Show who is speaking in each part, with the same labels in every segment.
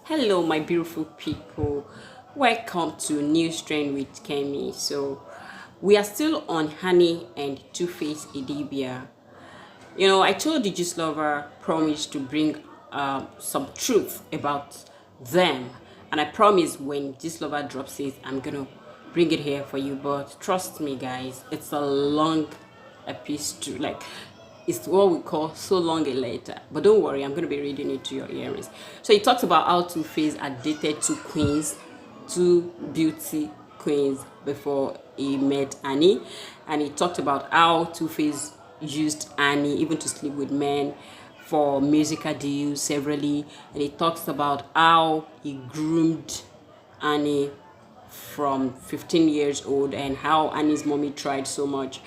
Speaker 1: Hello, my beautiful people. Welcome to New Strain with Kemi. So, we are still on Honey and Tuface Idibia. I told the Gistlover promised to bring some truth about them, and I promise when Gistlover drops it, I'm gonna bring it here for you. But trust me, guys, it's a long episode. It's what we call so long a letter. But don't worry, I'm gonna be reading it to your earrings. So he talks about how Two-Face had dated two queens, two beauty queens before he met Annie, and he talked about how Two-Face used Annie even to sleep with men for musical deals severally, and he talks about how he groomed Annie from 15 years old and how Annie's mommy tried so much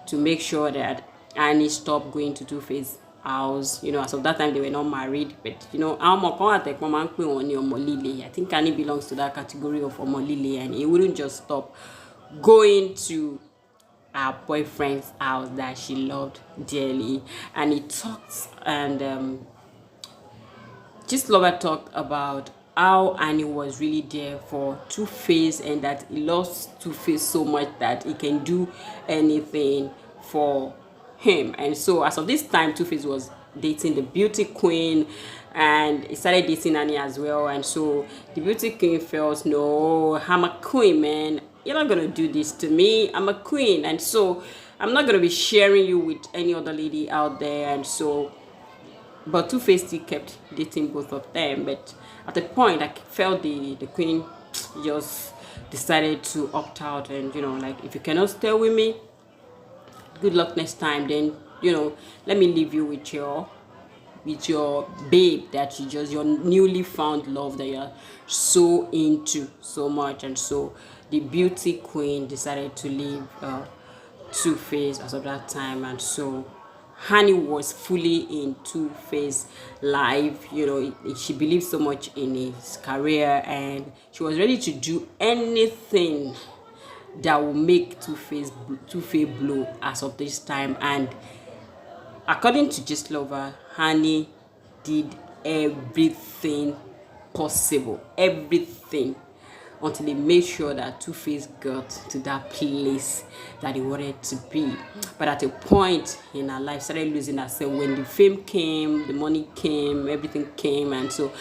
Speaker 1: to make sure that Annie stopped going to Two-Face house. As of that time they were not married, but I think Annie belongs to that category of Omolile, and he wouldn't just stop going to her boyfriend's house that she loved dearly. And he talked and Gistlover talked about how Annie was really there for Two-Face and that he loves Two-Face so much that he can do anything for him. And so as of this time, Two-Face was dating the beauty queen and he started dating Annie as well. And so the beauty queen felt, no, I'm a queen, man. You're not gonna do this to me. I'm a queen, and so I'm not gonna be sharing you with any other lady out there. And so but Two-Face still kept dating both of them. But at a point, I felt the queen just decided to opt out, and if you cannot stay with me, good luck next time. Then let me leave you with your babe that your newly found love that you're so into so much. And so the beauty queen decided to leave Two-Face as of that time. And so Honey was fully in Two-Face life. She believed so much in his career and she was ready to do anything that will make Two-Face blow as of this time. And according to Gistlover, Honey did everything possible, everything, until he made sure that Two-Face got to that place that he wanted to be. But at a point in her life, started losing herself when the fame came, the money came, everything came. And so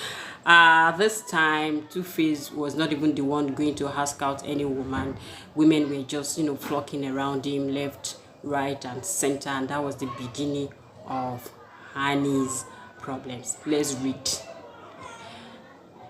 Speaker 1: this time, Two-Face was not even the one going to ask out any woman. Women were just, flocking around him left, right, and center. And that was the beginning of Honey's problems. Let's read.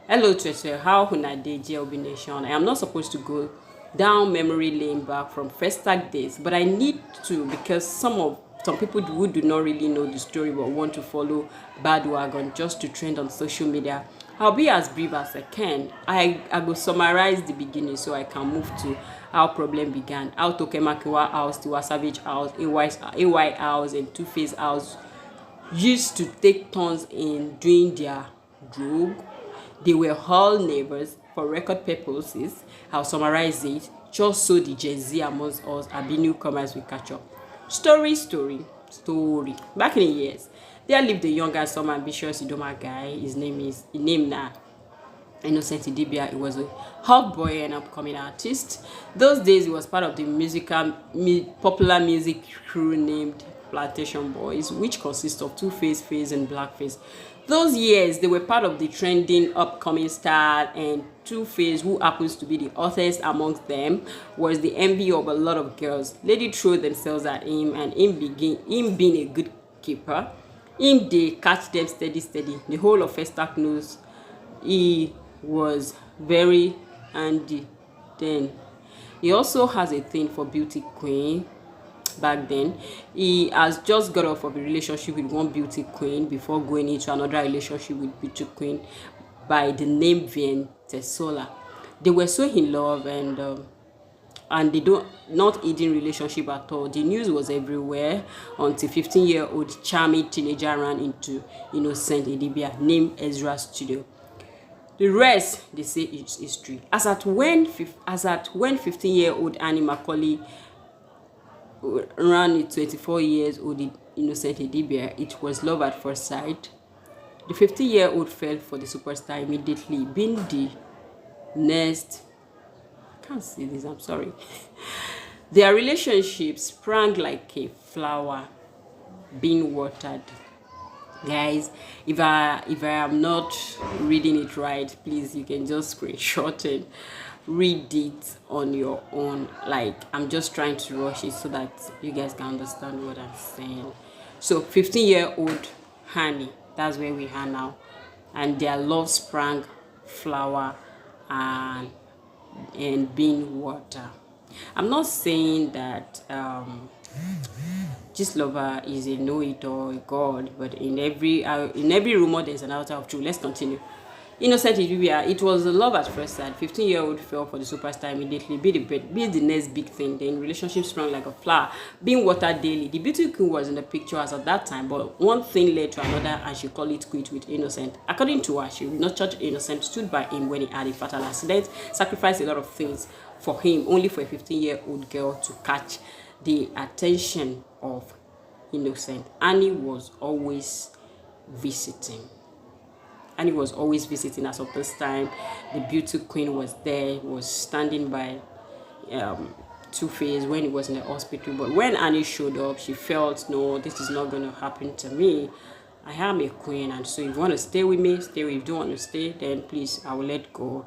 Speaker 1: Hello Twitter, how una dey GLB Nation? I am not supposed to go down memory lane back from first tag days, but I need to because some people who do not really know the story but want to follow bandwagon just to trend on social media. I'll be as brief as I can. I will summarize the beginning so I can move to how problem began. How Tokemakiwa house, Tiwa Savage house, AY house, and Two-Face house used to take turns in doing their drug. They were all neighbors for record purposes. I'll summarize it just so the Gen Z amongst us and the newcomers will catch up. Story. Back in the years, there lived a young and some ambitious Idoma guy. His name now Innocent Idibia. He was a hot boy and upcoming artist. Those days, he was part of the popular music crew named Plantation Boys, which consists of Two-Face, Face, and Blackface. Those years, they were part of the trending upcoming star, and Two-Face, who happens to be the hottest amongst them, was the envy of a lot of girls. Lady threw themselves at him, and him being a good keeper, they catch them steady. The whole of Festac knows he was very handy then. He also has a thing for beauty queen. Back then, he has just got off of a relationship with one beauty queen before going into another relationship with beauty queen by the name Vien Tesola. They were so in love and they don't not ending relationship at all. The news was everywhere until 15-year-old charming teenager ran into Innocent Idibia named Ezra Studio. The rest, they say, is history. As at when 15-year-old Annie Macaulay ran with 24 years old Innocent Idibia, it was love at first sight. The 50-year-old fell for the superstar immediately, being the next. I can't see this, I'm sorry. Their relationship sprang like a flower being watered. Guys, if I am not reading it right, please, you can just screenshot and read it on your own. Like, I'm just trying to rush it so that you guys can understand what I'm saying. So 15-year-old honey, that's where we are now, and their love sprang flower and being water. I'm not saying that Gistlover is a know-it-all, a god, but in every rumor there's an outer of truth. Let's continue. Innocent Idubia, it was a love at first sight. 15-year-old fell for the superstar immediately. Be the next big thing. Then relationship sprung like a flower, being watered daily. The beauty queen was in the picture as of that time, but one thing led to another, and she called it quit with Innocent. According to her, she nurtured Innocent, stood by him when he had a fatal accident, sacrificed a lot of things for him, only for a 15-year-old girl to catch the attention of Innocent. Annie was always visiting. And he was always visiting as of this time. The beauty queen was there, was standing by Tuface when he was in the hospital. But when Annie showed up, she felt, no, this is not going to happen to me. I am a queen, and so if you want to stay with me, stay with me. If you don't want to stay, then please, I will let go.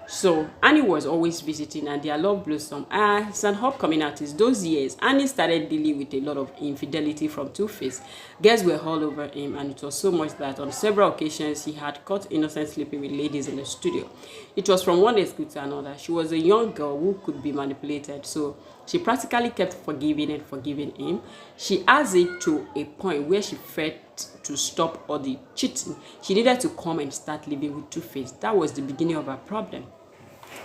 Speaker 1: So Annie was always visiting, and their love blossomed. As an upcoming artist, those years, Annie started dealing with a lot of infidelity from Tuface. Girls were all over him, and it was so much that on several occasions he had caught Innocent sleeping with ladies in the studio. It was from one excuse to another. She was a young girl who could be manipulated, so she practically kept forgiving and forgiving him. She has it to a point where she felt to stop all the cheating. She needed to come and start living with Tuface. That was the beginning of her problem.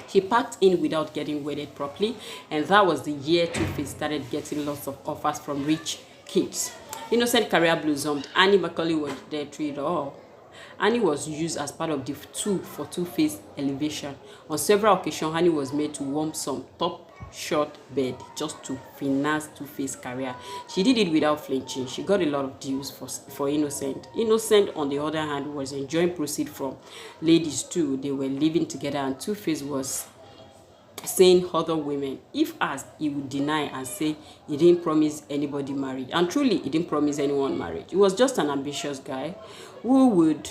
Speaker 1: She packed in without getting wedded properly, and that was the year Tuface started getting lots of offers from rich kids. Innocent career blossomed. Annie Macaulay was there through it all. Annie was used as part of the tool for Tuface elevation. On several occasions, Annie was made to warm some top short bed just to finance Tuface's career. She did it without flinching. She got a lot of deals for Innocent. Innocent, on the other hand, was enjoying proceeds from ladies too. They were living together, and Tuface was saying other women. If asked, he would deny and say he didn't promise anybody marriage. And truly, he didn't promise anyone marriage. He was just an ambitious guy who would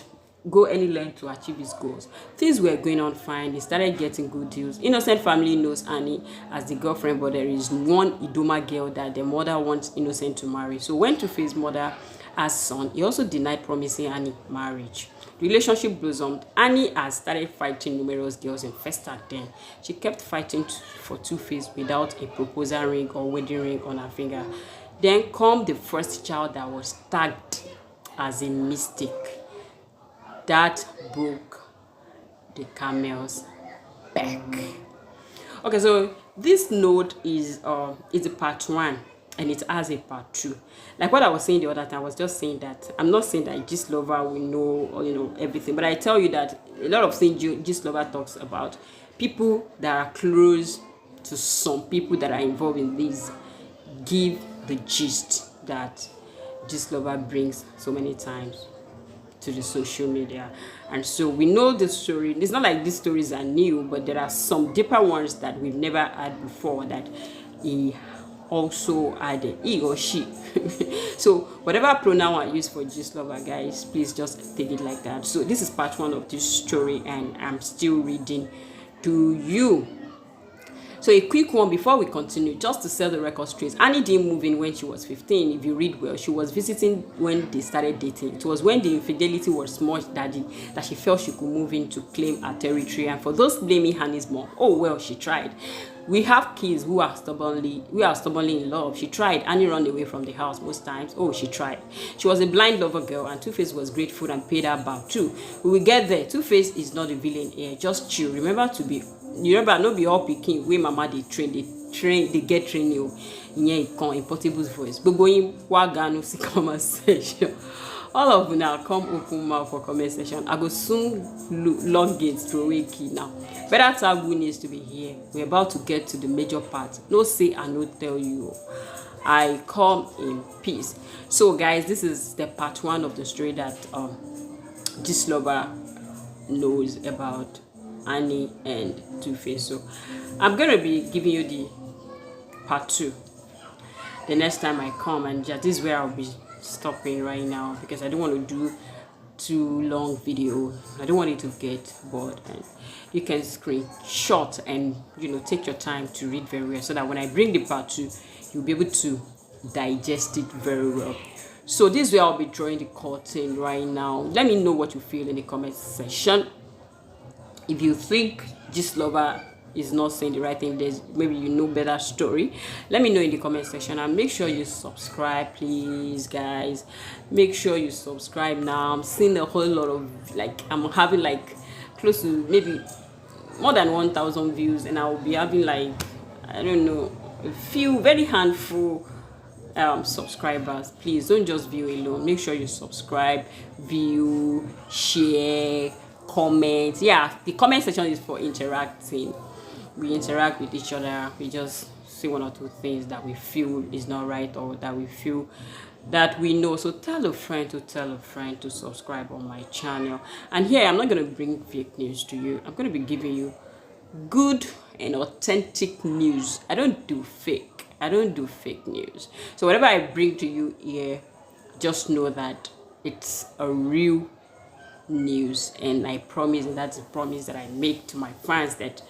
Speaker 1: go any length to achieve his goals. Things were going on fine. He started getting good deals. Innocent family knows Annie as the girlfriend, but there is one Idoma girl that the mother wants Innocent to marry. So when Tuface's mother has son, he also denied promising Annie marriage. The relationship blossomed. Annie has started fighting numerous girls in Festac then. She kept fighting for Tuface without a proposal ring or wedding ring on her finger. Then come the first child that was tagged as a mistake. That broke the camel's back. Okay, so this note is a part 1, and it has a part 2. Like what I was saying the other time, I was just saying that I'm not saying that Gistlover will know, or everything, but I tell you that a lot of things Gistlover talks about, people that are close to some people that are involved in this, give the gist that Gistlover brings so many times to the social media. And so we know the story. It's not like these stories are new, but there are some deeper ones that we've never had before that he also added, he or she. So whatever pronoun I use for Gistlover, guys, please just take it like that. So this is part 1 of this story, and I'm still reading to you. So a quick one before we continue, just to set the record straight. Annie didn't move in when she was 15. If you read well, she was visiting when they started dating. It was when the infidelity was much that she felt she could move in to claim her territory. And for those blaming Annie's mom, oh well, she tried. We have kids who are stubbornly in love. She tried. Annie ran away from the house most times. Oh, she tried. She was a blind lover girl, and Tuface was grateful and paid her back too. We will get there. Tuface is not a villain here. Just chill. Remember, no be all pikin wey mama dey get training in Portable's voice. But going waganu see comment section. All of you now come open mouth for comment section. I go soon log gates to away key now. Better tag who needs to be here. We're about to get to the major part. No say and no tell you. I come in peace. So guys, this is the part 1 of the story that Gistlover knows about Annie and Tuface. So I'm gonna be giving you the part 2 the next time I come, and just this is where I'll be stopping right now because I don't want to do too long video. I don't want it to get bored, and you can screenshot and take your time to read very well so that when I bring the part 2 you'll be able to digest it very well. So this way I'll be drawing the curtain right now. Let me know what you feel in the comment section. If you think Gistlover is not saying the right thing, there's maybe better story, let me know in the comment section, and make sure you subscribe, please guys. Make sure you subscribe now. I'm seeing a whole lot of, I'm having close to maybe more than 1,000 views, and I'll be having I don't know, a few very handful subscribers. Please don't just view alone. Make sure you subscribe, view, share, comment. Yeah, the comment section is for interacting. We interact with each other. We just say one or two things that we feel is not right, or that we feel that we know. So tell a friend to tell a friend to subscribe on my channel. And here I'm not going to bring fake news to you. I'm going to be giving you good and authentic news. I don't do fake news. So whatever I bring to you here, just know that it's a real news, and I promise, and that's a promise that I make to my fans, that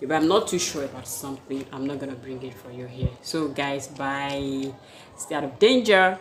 Speaker 1: if I'm not too sure about something, I'm not gonna bring it for you here. So guys, bye. Stay out of danger.